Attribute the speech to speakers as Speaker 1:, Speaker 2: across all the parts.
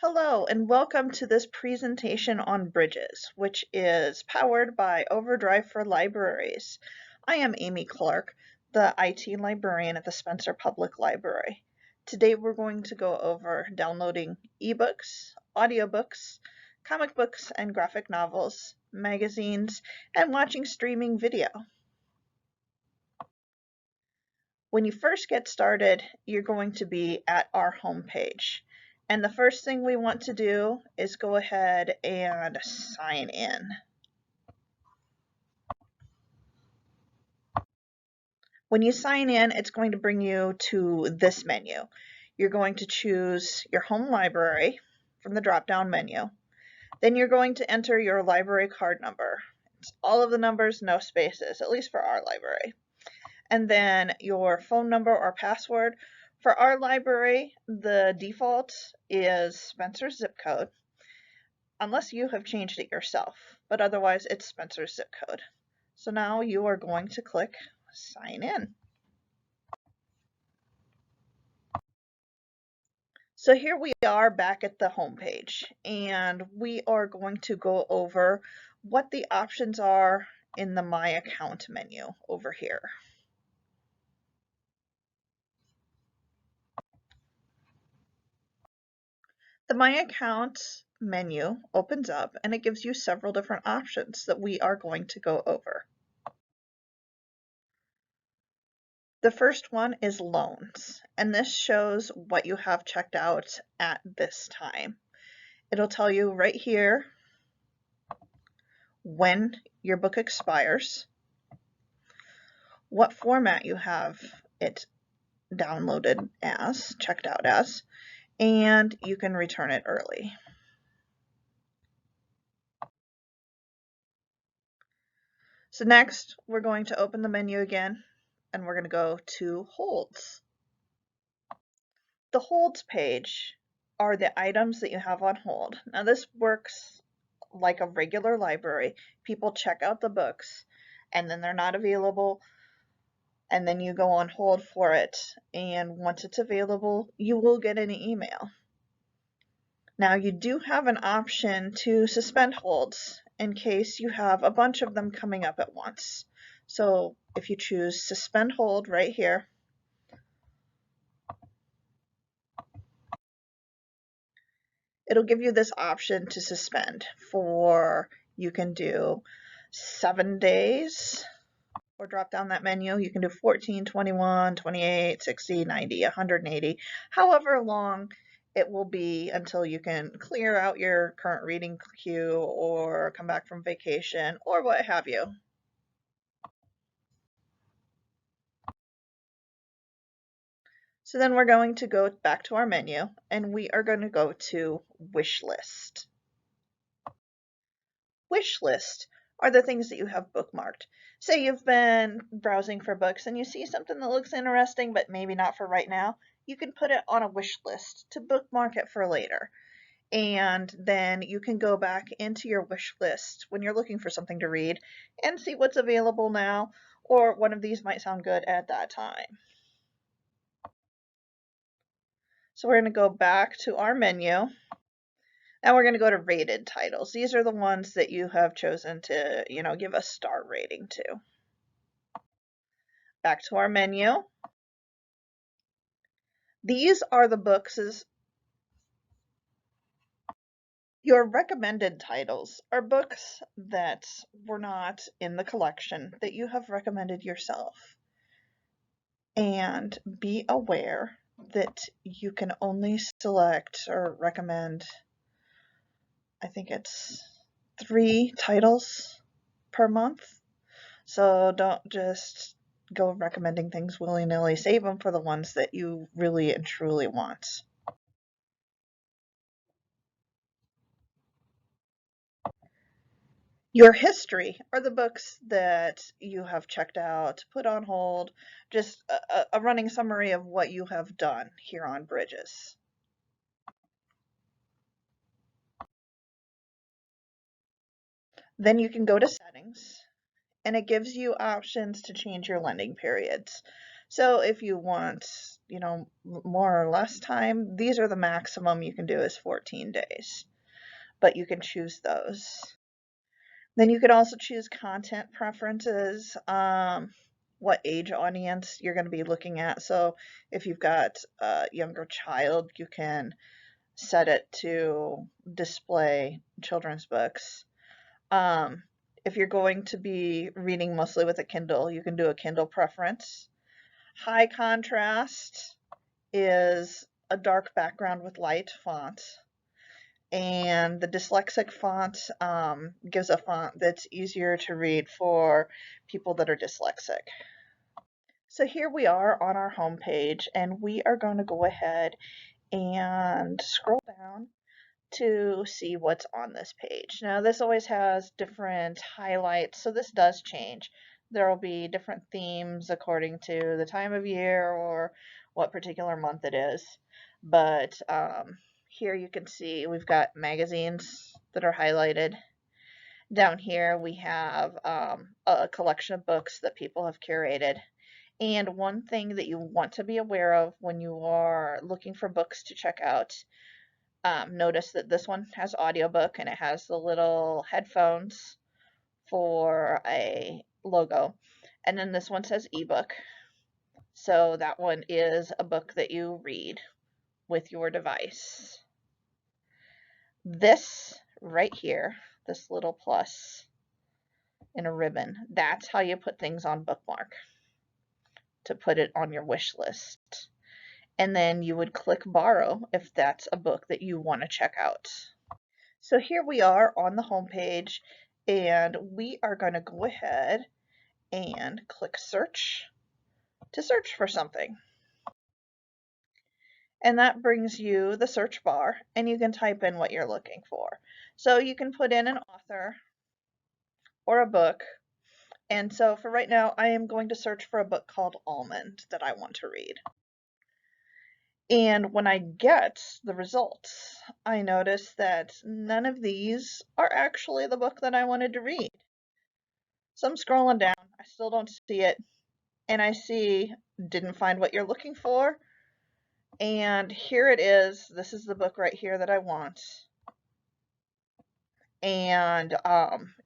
Speaker 1: Hello, and welcome to this presentation on Bridges, which is powered by Overdrive for Libraries. I am Amy Clark, the IT librarian at the Spencer Public Library. Today we're going to go over downloading ebooks, audiobooks, comic books and graphic novels, magazines, and watching streaming video. When you first get started, you're going to be at our home page. And the first thing we want to do is go ahead and sign in. When you sign in, it's going to bring you to this menu. You're going to choose your home library from the drop-down menu. Then you're going to enter your library card number. It's all of the numbers, no spaces, at least for our library. And then your phone number or password. For our library, the default is Spencer's zip code, unless you have changed it yourself, but otherwise it's Spencer's zip code. So now you are going to click sign in. So here we are back at the home page, and we are going to go over what the options are in the My Account menu over here. The My Account menu opens up and it gives you several different options that we are going to go over. The first one is loans, and this shows what you have checked out at this time. It'll tell you right here when your book expires, what format you have it downloaded as, checked out as, and you can return it early. So next, we're going to open the menu again, and we're going to go to holds. The holds page are the items that you have on hold. Now this works like a regular library. People check out the books and then they're not available, and then you go on hold for it, and once it's available you will get an email. Now you do have an option to suspend holds in case you have a bunch of them coming up at once. So if you choose suspend hold right here, it'll give you this option to suspend for, you can do 7 days, or drop down that menu. You can do 14, 21, 28, 60, 90, 180, however long it will be until you can clear out your current reading queue or come back from vacation or what have you. So then we're going to go back to our menu and we are going to go to Wishlist. Wishlist are the things that you have bookmarked. Say you've been browsing for books and you see something that looks interesting but maybe not for right now, you can put it on a wish list to bookmark it for later. And then you can go back into your wish list when you're looking for something to read and see what's available now, or one of these might sound good at that time. So we're going to go back to our menu. Now we're going to go to rated titles. These are the ones that you have chosen to, give a star rating to. Back to our menu. These are the books. Your recommended titles are books that were not in the collection that you have recommended yourself. And be aware that you can only select or recommend, I think it's 3 titles per month. So don't just go recommending things willy-nilly. Save them for the ones that you really and truly want. Your history are the books that you have checked out, put on hold, just a running summary of what you have done here on Bridges. Then you can go to settings, and it gives you options to change your lending periods. So if you want more or less time. These are the maximum you can do is 14 days, but you can choose those. Then you can also choose content preferences, what age audience you're going to be looking at. So if you've got a younger child, you can set it to display children's books. If you're going to be reading mostly with a Kindle, you can do a Kindle preference. High contrast is a dark background with light font. And the dyslexic font gives a font that's easier to read for people that are dyslexic. So here we are on our home page, and we are going to go ahead and scroll down to see what's on this page. Now this always has different highlights, so this does change. There will be different themes according to the time of year or what particular month it is. But here you can see we've got magazines that are highlighted. Down here we have a collection of books that people have curated. And one thing that you want to be aware of when you are looking for books to check out, notice that this one has audiobook and it has the little headphones for a logo. And then this one says ebook. So that one is a book that you read with your device. This right here, this little plus in a ribbon, that's how you put things on bookmark to put it on your wish list. And then you would click borrow if that's a book that you want to check out. So here we are on the home page, and we are going to go ahead and click search to search for something. And that brings you the search bar, and you can type in what you're looking for. So you can put in an author or a book. And so for right now, I am going to search for a book called Almond that I want to read. And when I get the results, I notice that none of these are actually the book that I wanted to read. So I'm scrolling down, I still don't see it, and I see didn't find what you're looking for, and here it is. This is the book right here that I want, and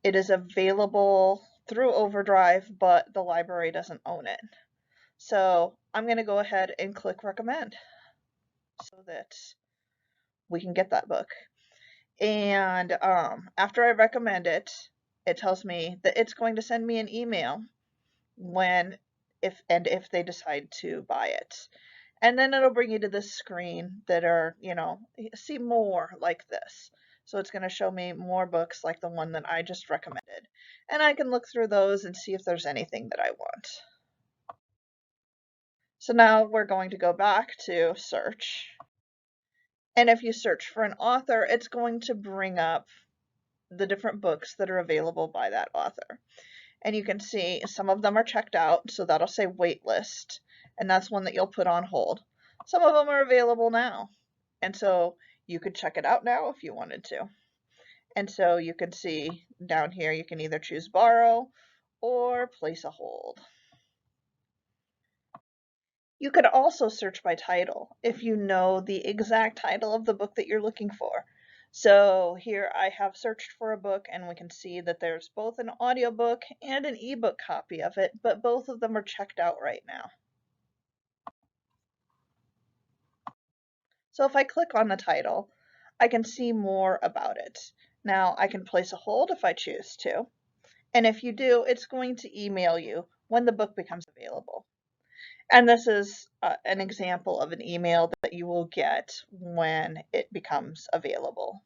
Speaker 1: it is available through Overdrive, but the library doesn't own it. So I'm going to go ahead and click recommend so that we can get that book. And after I recommend it, it tells me that it's going to send me an email when if they decide to buy it. And then it'll bring you to this screen that are, see more like this. So it's going to show me more books like the one that I just recommended. And I can look through those and see if there's anything that I want. So now we're going to go back to search. And if you search for an author, it's going to bring up the different books that are available by that author. And you can see some of them are checked out, so that'll say wait list, and that's one that you'll put on hold. Some of them are available now, and so you could check it out now if you wanted to. And so you can see down here you can either choose borrow or place a hold. You could also search by title if you know the exact title of the book that you're looking for. So here I have searched for a book, and we can see that there's both an audiobook and an ebook copy of it, but both of them are checked out right now. So if I click on the title, I can see more about it. Now I can place a hold if I choose to, and if you do, it's going to email you when the book becomes available. And this is an example of an email that you will get when it becomes available.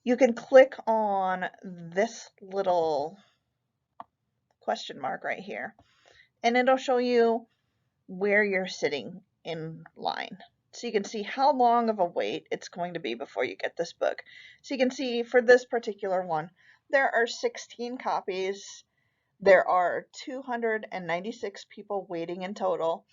Speaker 1: You can click on this little question mark right here, and it'll show you where you're sitting in line. So you can see how long of a wait it's going to be before you get this book. So you can see for this particular one, there are 16 copies. There are 296 people waiting in total,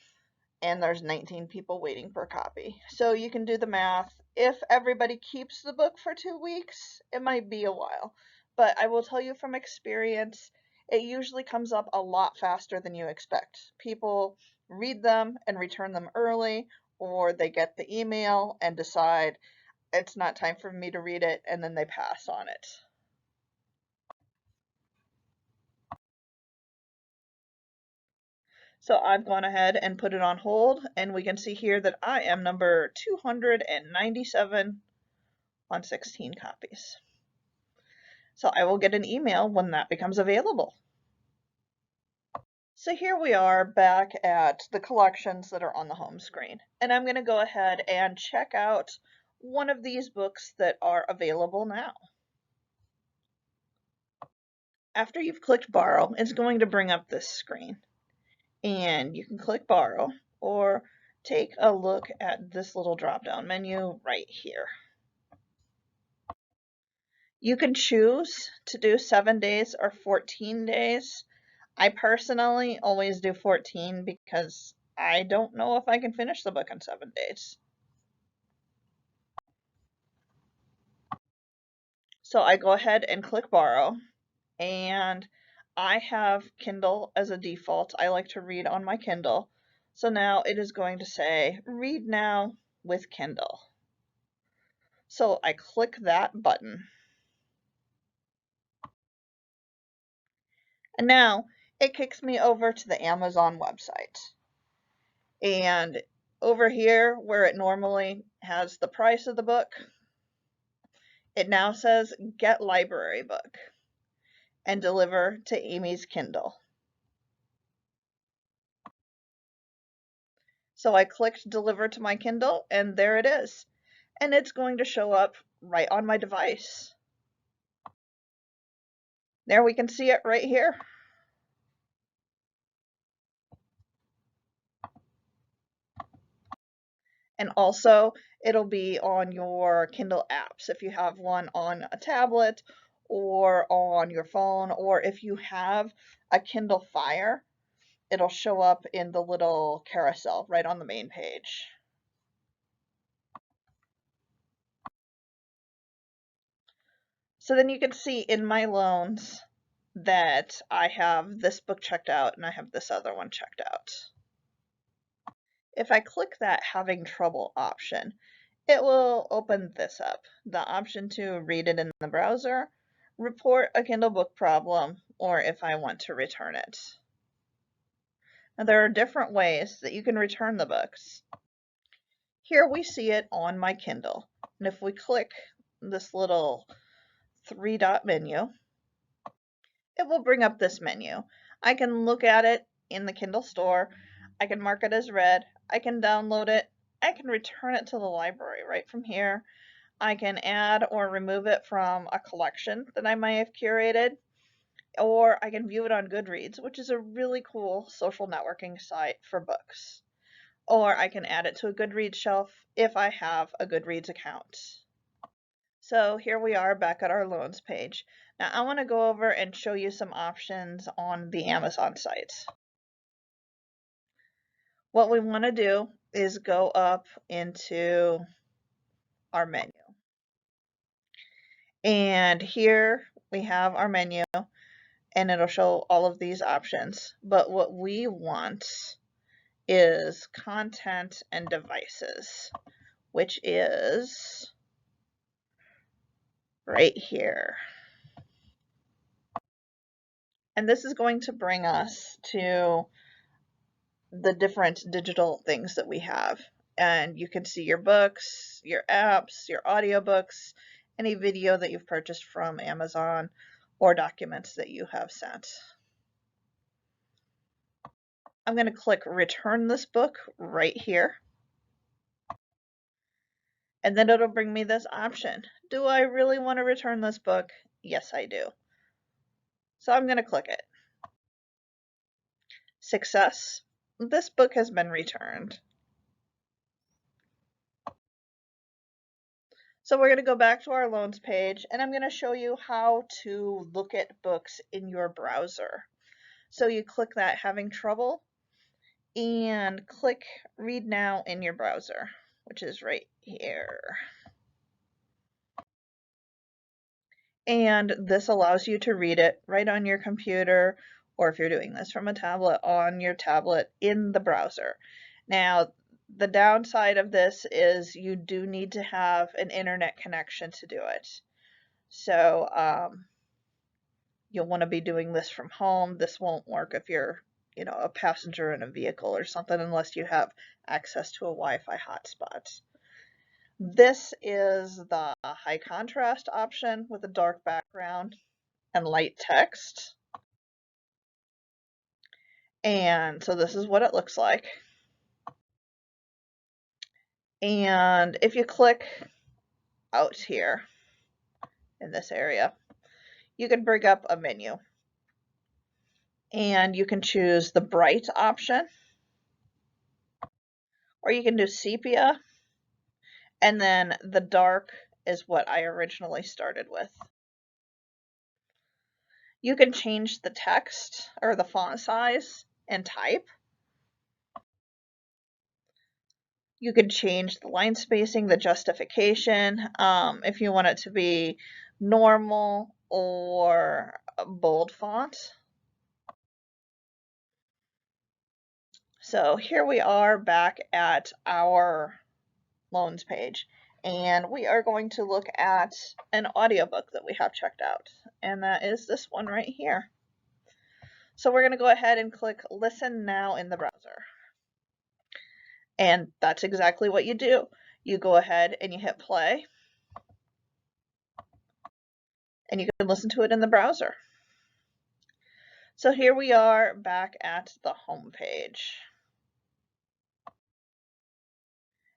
Speaker 1: and there's 19 people waiting per copy. So you can do the math. If everybody keeps the book for 2 weeks, it might be a while. But I will tell you from experience, it usually comes up a lot faster than you expect. People read them and return them early, or they get the email and decide it's not time for me to read it, and then they pass on it. So I've gone ahead and put it on hold, and we can see here that I am number 297 on 16 copies. So I will get an email when that becomes available. So here we are back at the collections that are on the home screen, and I'm going to go ahead and check out one of these books that are available now. After you've clicked borrow, it's going to bring up this screen, and you can click borrow or take a look at this little drop down menu right here. You can choose to do 7 days or 14 days. I personally always do 14 because I don't know if I can finish the book in 7 days. So I go ahead and click borrow, and I have Kindle as a default. I like to read on my Kindle. So now it is going to say read now with Kindle. So I click that button. And now it kicks me over to the Amazon website. And over here, where it normally has the price of the book, it now says get library book and deliver to Amy's Kindle. So I clicked deliver to my Kindle, and there it is. And it's going to show up right on my device. There we can see it right here. And also, it'll be on your Kindle apps if you have one on a tablet or on your phone, or if you have a Kindle Fire, it'll show up in the little carousel right on the main page. So then you can see in my loans that I have this book checked out and I have this other one checked out. If I click that having trouble option, it will open this up, the option to read it in the browser, report a Kindle book problem, or if I want to return it. Now there are different ways that you can return the books. Here we see it on my Kindle, and if we click this little three-dot menu, it will bring up this menu. I can look at it in the Kindle store, I can mark it as read, I can download it, I can return it to the library right from here. I can add or remove it from a collection that I might have curated, or I can view it on Goodreads, which is a really cool social networking site for books. Or I can add it to a Goodreads shelf if I have a Goodreads account. So here we are back at our loans page. Now I want to go over and show you some options on the Amazon site. What we want to do is go up into our menu. And here we have our menu, and it'll show all of these options. But what we want is content and devices, which is right here. And this is going to bring us to the different digital things that we have. And you can see your books, your apps, your audiobooks, any video that you've purchased from Amazon, or documents that you have sent. I'm going to click return this book right here. And then it'll bring me this option. Do I really want to return this book? Yes, I do. So I'm going to click it. Success. This book has been returned. So we're going to go back to our loans page, and I'm going to show you how to look at books in your browser. So you click that having trouble and click read now in your browser, which is right here. and this allows you to read it right on your computer, or if you're doing this from a tablet, on your tablet in the browser. Now, the downside of this is you do need to have an internet connection to do it. So you'll want to be doing this from home. This won't work if you're, a passenger in a vehicle or something, unless you have access to a Wi-Fi hotspot. This is the high contrast option with a dark background and light text. And so this is what it looks like. And if you click out here in this area, you can bring up a menu. And you can choose the bright option, or you can do sepia, and then the dark is what I originally started with. You can change the text or the font size and type. You can change the line spacing, the justification, if you want it to be normal or bold font. So here we are back at our loans page, and we are going to look at an audiobook that we have checked out, and that is this one right here. So we're going to go ahead and click Listen Now in the browser. And that's exactly what you do. You go ahead and you hit play, and you can listen to it in the browser. So here we are back at the home page.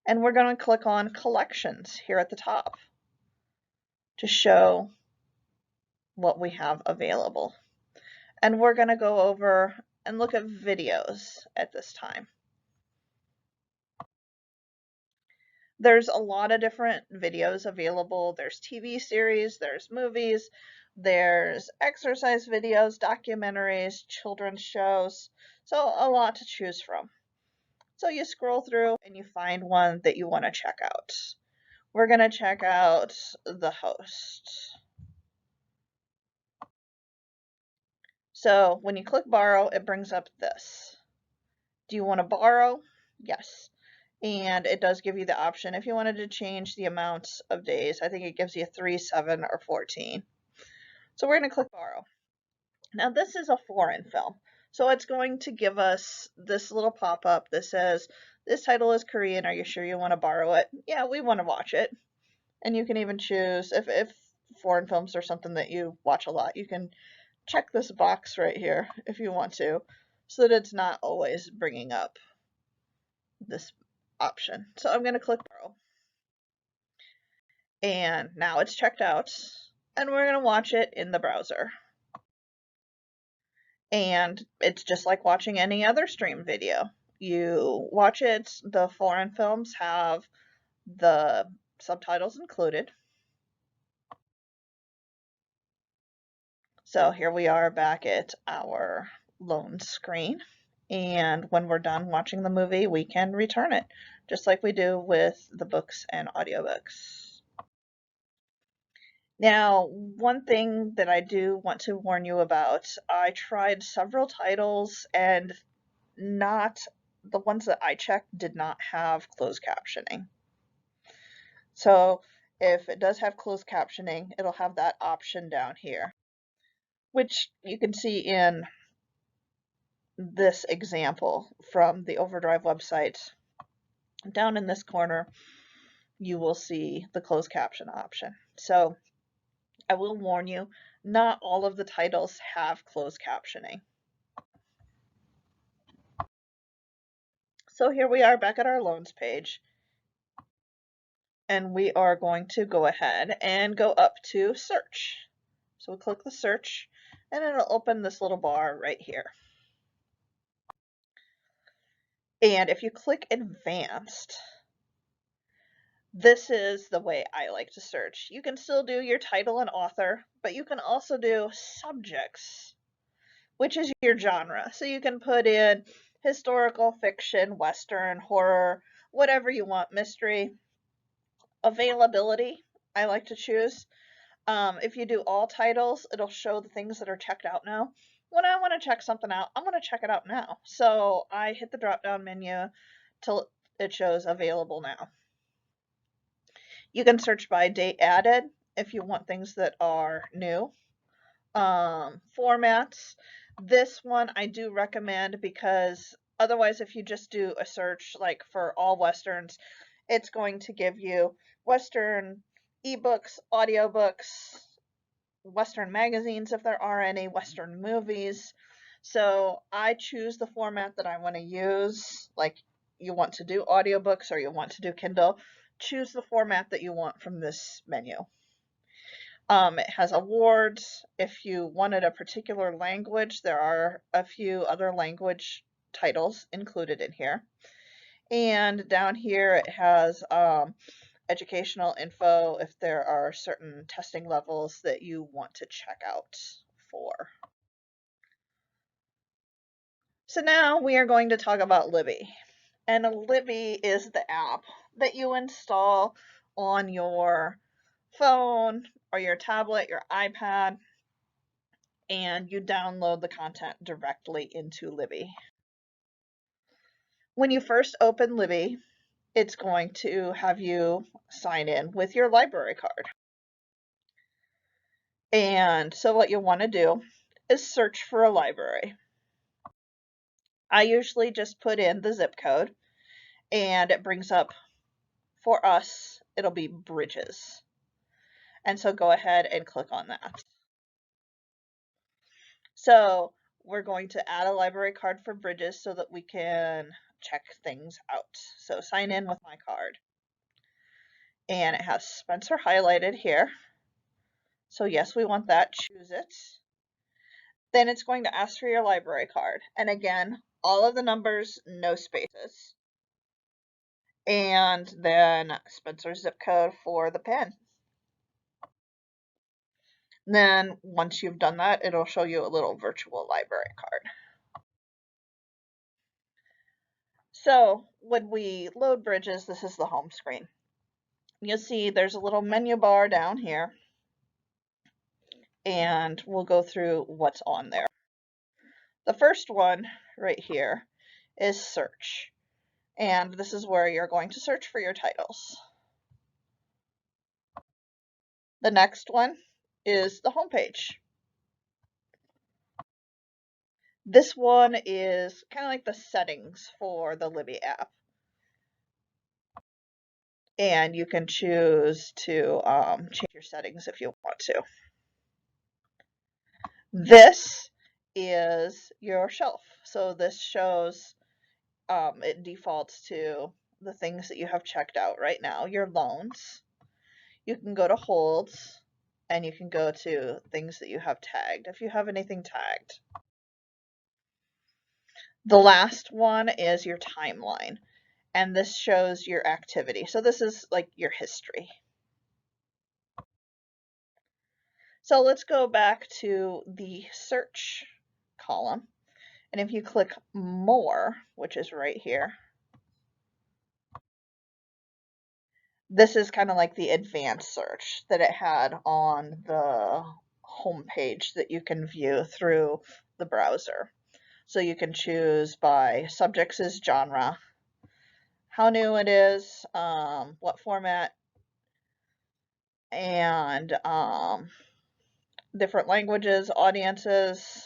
Speaker 1: And we're going to click on Collections here at the top to show what we have available. And we're going to go over and look at videos at this time. There's a lot of different videos available. There's TV series, there's movies, there's exercise videos, documentaries, children's shows. So a lot to choose from. So you scroll through and you find one that you want to check out. We're going to check out The Host. So when you click borrow, it brings up this. Do you want to borrow? Yes. And it does give you the option if you wanted to change the amounts of days. I think it gives you 3, 7, or 14. So we're going to click borrow. Now this is a foreign film. So it's going to give us this little pop-up that says, this title is Korean. Are you sure you want to borrow it? Yeah, we want to watch it. And you can even choose, if foreign films are something that you watch a lot, you can check this box right here if you want to, so that it's not always bringing up this option. So I'm going to click borrow. And now it's checked out, and we're going to watch it in the browser. And it's just like watching any other stream video. You watch it, the foreign films have the subtitles included. So here we are back at our loan screen. And when we're done watching the movie, we can return it, just like we do with the books and audiobooks. Now, one thing that I do want to warn you about, I tried several titles, and not the ones that I checked did not have closed captioning. So if it does have closed captioning, it'll have that option down here, which you can see in this example from the Overdrive website. Down in this corner, you will see the closed caption option. So I will warn you, not all of the titles have closed captioning. So here we are back at our loans page, and we are going to go ahead and go up to search. So we'll click the search, and it'll open this little bar right here. And if you click advanced, this is the way I like to search. You can still do your title and author, but you can also do subjects, which is your genre. So you can put in historical fiction, western, horror, whatever you want, mystery. Availability, I like to choose. If you do all titles, it'll show the things that are checked out now. When I want to check something out, I'm going to check it out now. So I hit the drop down menu till it shows available now. You can search by date added if you want things that are new. Formats. This one I do recommend because otherwise, if you just do a search like for all Westerns, it's going to give you Western ebooks, audiobooks, Western magazines if there are any, Western movies. So I choose the format that I want to use. Like you want to do audiobooks or you want to do Kindle, choose the format that you want from this menu. It has awards. If you wanted a particular language, there are a few other language titles included in here. And down here it has educational info if there are certain testing levels that you want to check out for. So now we are going to talk about Libby. And Libby is the app that you install on your phone or your tablet, your iPad, and you download the content directly into Libby. When you first open Libby, it's going to have you sign in with your library card. And so what you'll want to do is search for a library. I usually just put in the zip code and it brings up, for us, it'll be Bridges. And so go ahead and click on that. So we're going to add a library card for Bridges so that we can check things out. So sign in with my card. And it has Spencer highlighted here. So yes, we want that, choose it. Then it's going to ask for your library card. And again, all of the numbers, no spaces. And then Spencer's zip code for the pen. Then once you've done that, it'll show you a little virtual library card. So when we load Bridges, this is the home screen. You'll see there's a little menu bar down here, and we'll go through what's on there. The first one right here is search, and this is where you're going to search for your titles. The next one is the home page. This one is kind of like the settings for the Libby app. And you can choose to change your settings if you want to. This is your shelf. So this shows, it defaults to the things that you have checked out right now, your loans. You can go to holds, and you can go to things that you have tagged, if you have anything tagged. The last one is your timeline, and this shows your activity. So this is like your history. So let's go back to the search column. And if you click more, which is right here, this is kind of like the advanced search that it had on the home page that you can view through the browser. So you can choose by subjects as genre, how new it is, what format, and different languages, audiences,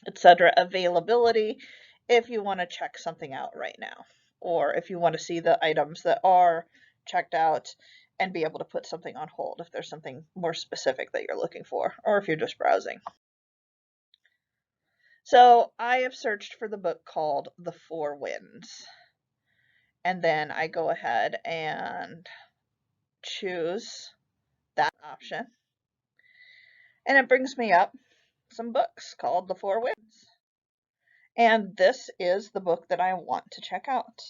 Speaker 1: etc. Availability if you want to check something out right now, or if you want to see the items that are checked out and be able to put something on hold if there's something more specific that you're looking for, or if you're just browsing. So I have searched for the book called The Four Winds, and then I go ahead and choose that option, and it brings me up some books called The Four Winds. And this is the book that I want to check out.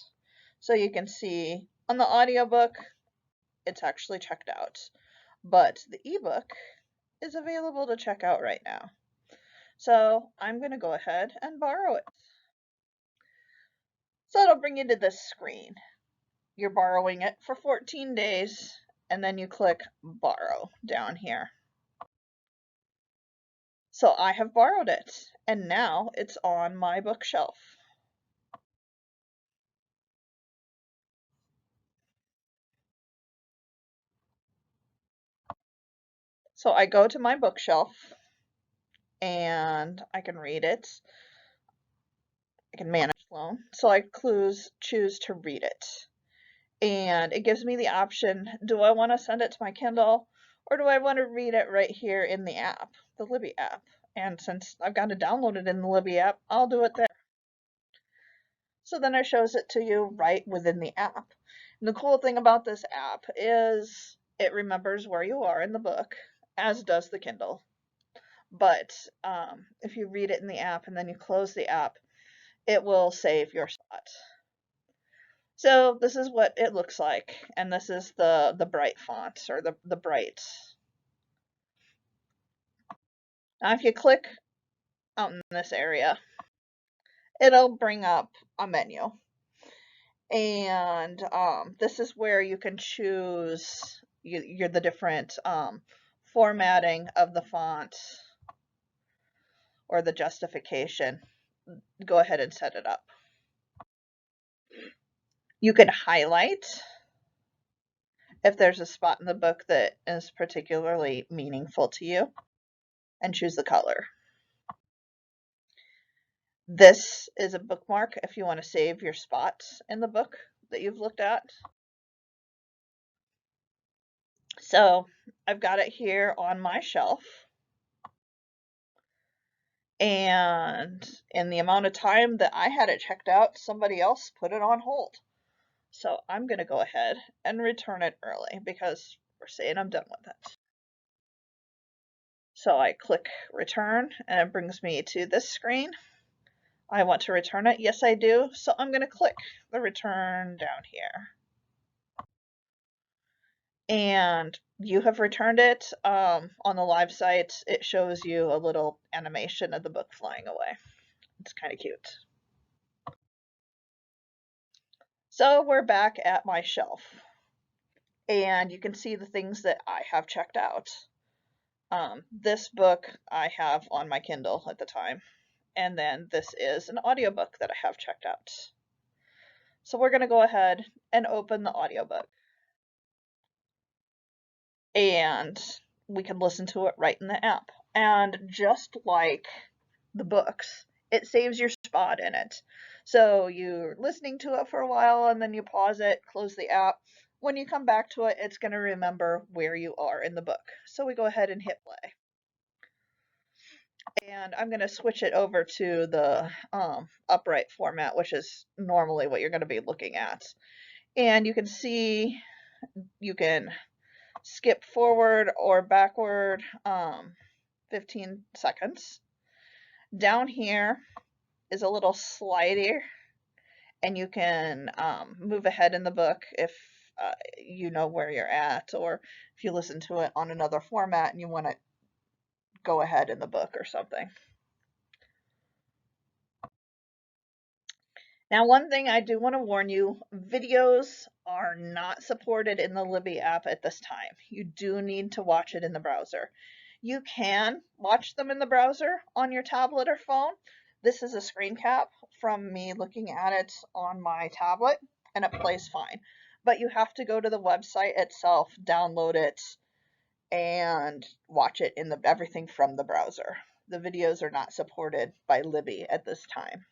Speaker 1: So you can see on the audiobook, it's actually checked out, but the ebook is available to check out right now. So I'm going to go ahead and borrow it. So it'll bring you to this screen. You're borrowing it for 14 days, and then you click borrow down here. So I have borrowed it, and now it's on my bookshelf. So I go to my bookshelf and I can read it. I can manage loan. So I choose to read it. And it gives me the option, do I want to send it to my Kindle or do I want to read it right here in the app, the Libby app? And since I've got to download it in the Libby app, I'll do it there. So then it shows it to you right within the app. And the cool thing about this app is it remembers where you are in the book, as does the Kindle. But if you read it in the app and then you close the app, it will save your spot. So this is what it looks like, and this is the bright font, or the bright. Now if you click out in this area, it'll bring up a menu. And this is where you can choose the different formatting of the font or the justification. Go ahead and set it up. You can highlight if there's a spot in the book that is particularly meaningful to you, and choose the color. This is a bookmark if you want to save your spots in the book that you've looked at. So I've got it here on my shelf. And in the amount of time that I had it checked out, somebody else put it on hold. So I'm going to go ahead and return it early because we're saying I'm done with it. So I click return and it brings me to this screen. I want to return it. Yes, I do. So I'm going to click the return down here. And you have returned it. On the live site, it shows you a little animation of the book flying away. It's kind of cute. So we're back at my shelf. And you can see the things that I have checked out. This book I have on my Kindle at the time. And then this is an audiobook that I have checked out. So we're going to go ahead and open the audiobook. And we can listen to it right in the app. And just like the books, it saves your spot in it. So you're listening to it for a while and then you pause it, close the app. When you come back to it, it's going to remember where you are in the book. So we go ahead and hit play. And I'm going to switch it over to the upright format, which is normally what you're going to be looking at. And you can see you can skip forward or backward 15 seconds. Down here is a little slider, and you can move ahead in the book if you know where you're at, or if you listen to it on another format and you want to go ahead in the book or something. Now, one thing I do want to warn you, videos are not supported in the Libby app at this time. You do need to watch it in the browser. You can watch them in the browser on your tablet or phone. This is a screen cap from me looking at it on my tablet, and it plays fine. But you have to go to the website itself, download it, and watch it in everything from the browser. The videos are not supported by Libby at this time.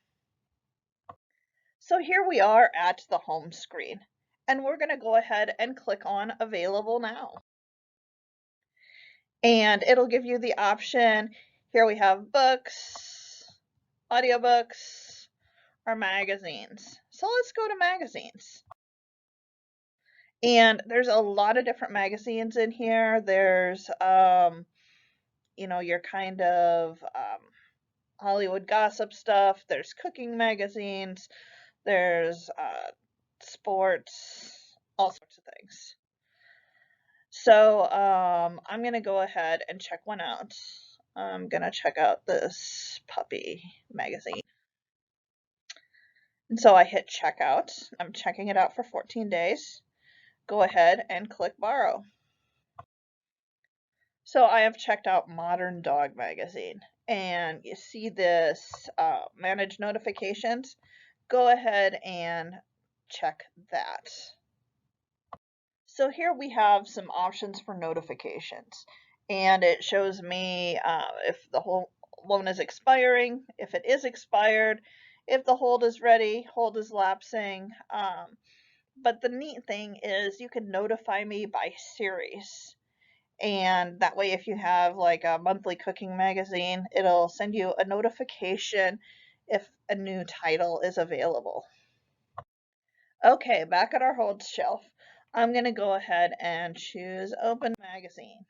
Speaker 1: So here we are at the home screen, and we're going to go ahead and click on Available Now. And it'll give you the option. Here we have books, audiobooks, or magazines. So let's go to magazines. And there's a lot of different magazines in here. There's, your kind of Hollywood gossip stuff. There's cooking magazines. There's sports, all sorts of things. So I'm going to go ahead and check one out. I'm going to check out this puppy magazine. And so I hit checkout. I'm checking it out for 14 days. go ahead and click borrow. So I have checked out Modern Dog Magazine, and you see this manage notifications. Go ahead and check that. So here we have some options for notifications, and it shows me if the whole loan is expiring, if it is expired, if the hold is ready, hold is lapsing. But the neat thing is you can notify me by series. And that way, if you have like a monthly cooking magazine, it'll send you a notification if a new title is available. Okay, back at our hold shelf, I'm going to go ahead and choose Open Magazine.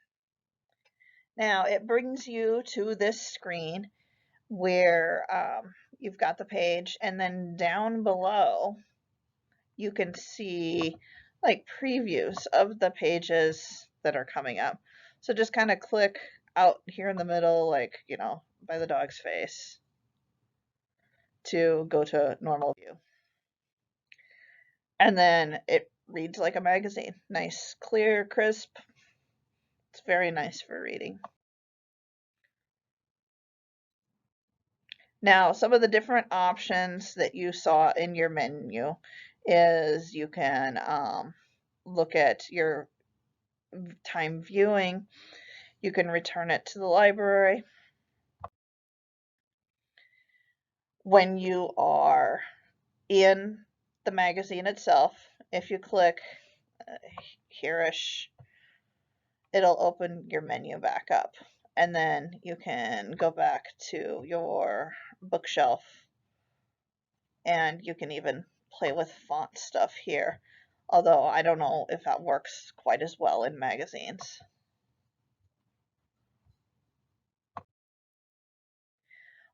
Speaker 1: Now, it brings you to this screen where you've got the page, and then down below, you can see like previews of the pages that are coming up. So just kind of click out here in the middle, like, by the dog's face to go to normal view. And then it reads like a magazine. Nice, clear, crisp. It's very nice for reading. Now, some of the different options that you saw in your menu is you can look at your time viewing. You can return it to the library. When you are in the magazine itself, if you click here-ish, it'll open your menu back up. And then you can go back to your bookshelf, and you can even play with font stuff here. Although I don't know if that works quite as well in magazines.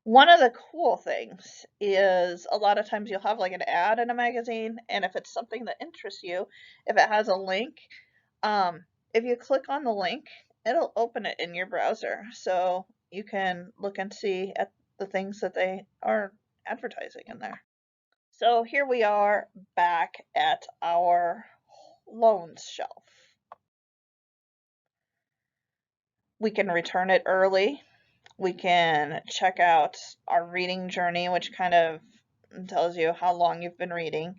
Speaker 1: One of the cool things is a lot of times you'll have like an ad in a magazine, and if it's something that interests you, if it has a link, if you click on the link, it'll open it in your browser. So you can look and see at the things that they are advertising in there. So here we are back at our loans shelf. We can return it early. We can check out our reading journey, which kind of tells you how long you've been reading.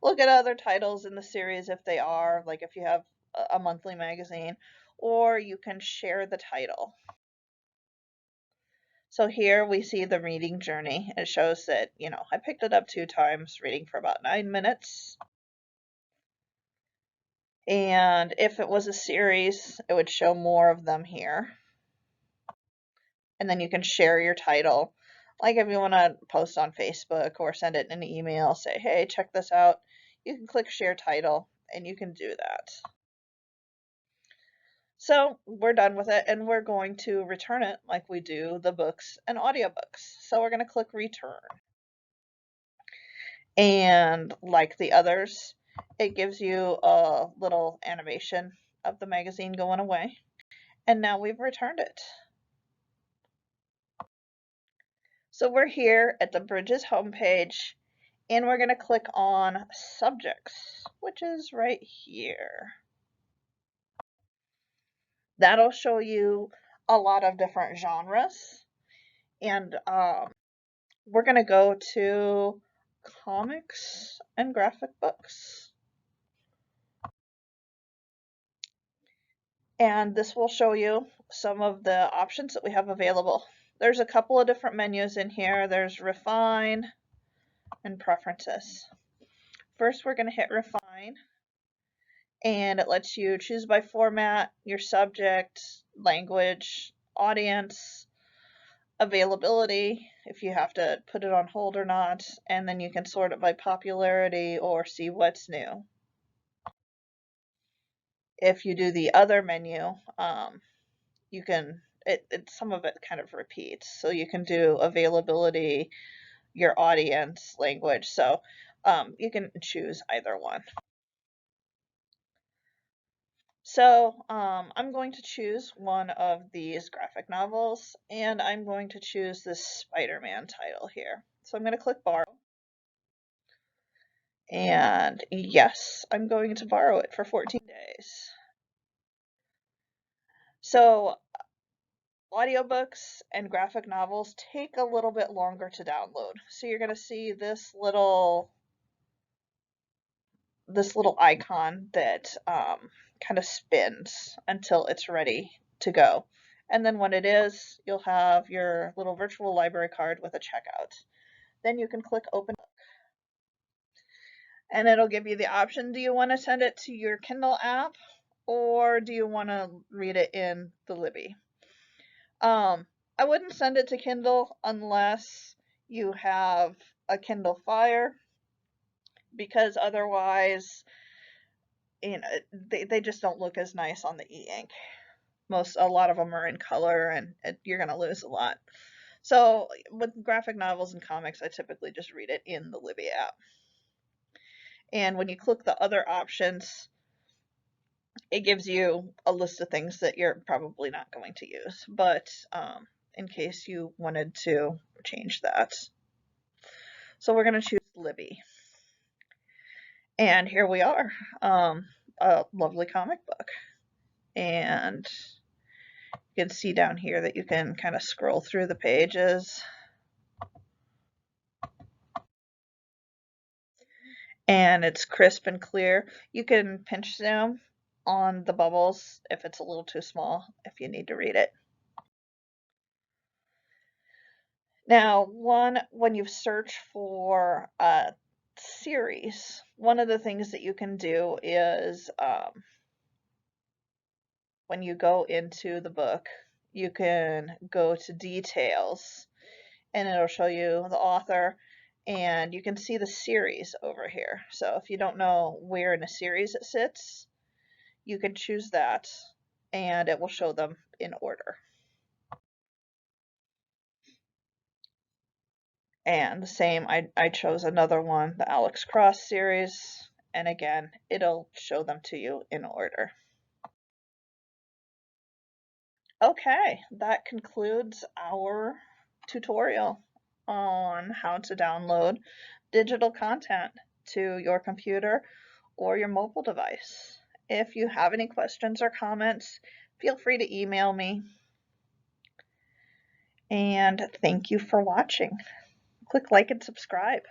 Speaker 1: Look at other titles in the series if they are, like if you have a monthly magazine, or you can share the title. So here we see the reading journey. It shows that, I picked it up 2 times, reading for about 9 minutes. And if it was a series, it would show more of them here. And then you can share your title. Like if you want to post on Facebook or send it in an email, say, hey, check this out. You can click share title and you can do that. So we're done with it, and we're going to return it like we do the books and audiobooks. So we're going to click return. And like the others, it gives you a little animation of the magazine going away. And now we've returned it. So we're here at the Bridges homepage, and we're going to click on subjects, which is right here. That'll show you a lot of different genres. And we're going to go to comics and graphic books. And this will show you some of the options that we have available. There's a couple of different menus in here. There's refine and preferences. First, we're going to hit refine, and it lets you choose by format, your subject, language, audience, availability, if you have to put it on hold or not, and then you can sort it by popularity or see what's new. If you do the other menu, you can, some of it kind of repeats. So you can do availability, your audience, language. So you can choose either one. So I'm going to choose one of these graphic novels, and I'm going to choose this Spider-Man title here. So I'm going to click borrow. And yes, I'm going to borrow it for 14 days. So audiobooks and graphic novels take a little bit longer to download. So you're going to see this little icon that kind of spins until it's ready to go. And then when it is, you'll have your little virtual library card with a checkout. Then you can click open and it'll give you the option. Do you want to send it to your Kindle app or do you want to read it in the Libby? I wouldn't send it to Kindle unless you have a Kindle Fire, because otherwise, they just don't look as nice on the e-ink. A lot of them are in color and you're going to lose a lot. So with graphic novels and comics, I typically just read it in the Libby app. And when you click the other options, it gives you a list of things that you're probably not going to use, but in case you wanted to change that. So we're going to choose Libby. And here we are, a lovely comic book. And you can see down here that you can kind of scroll through the pages. And it's crisp and clear. You can pinch zoom on the bubbles if it's a little too small, if you need to read it. Now, when you search for a series, one of the things that you can do is when you go into the book, you can go to details and it'll show you the author and you can see the series over here. So if you don't know where in a series it sits, you can choose that and it will show them in order. And the same, I chose another one, the Alex Cross series, and again, it'll show them to you in order. Okay, that concludes our tutorial on how to download digital content to your computer or your mobile device. If you have any questions or comments, feel free to email me. And thank you for watching. Click like and subscribe.